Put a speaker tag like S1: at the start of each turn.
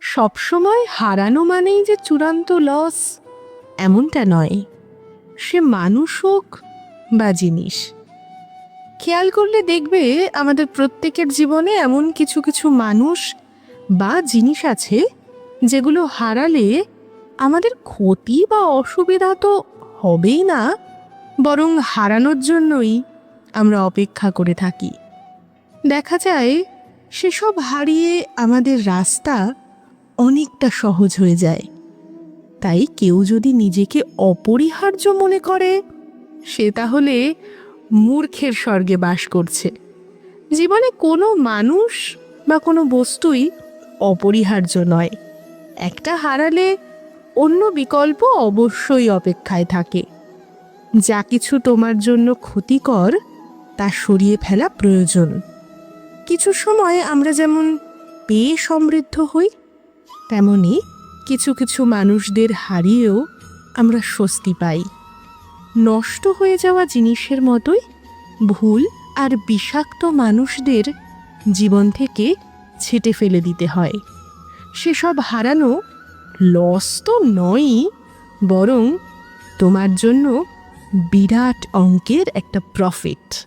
S1: সবসময় হারানো মানেই যে চূড়ান্ত লস এমনটা নয়, সে মানুষ হোক বা জিনিস। খেয়াল করলে দেখবে আমাদের প্রত্যেকের জীবনে এমন কিছু কিছু মানুষ বা জিনিস আছে যেগুলো হারালে আমাদের ক্ষতি বা অসুবিধা তো হবেই না, বরং হারানোর জন্যই আমরা অপেক্ষা করে থাকি। দেখা যায় সেসব হারিয়ে আমাদের রাস্তা অনেকটা সহজ হয়ে যায়। তাই কেউ যদি নিজেকে অপরিহার্য মনে করে, সে তাহলে মূর্খের স্বর্গে বাস করছে। জীবনে কোনো মানুষ বা কোনো বস্তুই অপরিহার্য নয়। একটা হারালে অন্য বিকল্প অবশ্যই অপেক্ষায় থাকে। যা কিছু তোমার জন্য ক্ষতিকর তা সরিয়ে ফেলা প্রয়োজন। কিছু সময় আমরা যেমন পেয়ে সমৃদ্ধ হই, তেমনি কিছু কিছু মানুষদের হারিয়েও আমরা স্বস্তি পাই। নষ্ট হয়ে যাওয়া জিনিসের মতোই ভুল আর বিষাক্ত মানুষদের জীবন থেকে ছেঁটে ফেলে দিতে হয়। সেসব হারানো লস তো নয়ই, বরং তোমার জন্য বিরাট অঙ্কের একটা প্রফিট।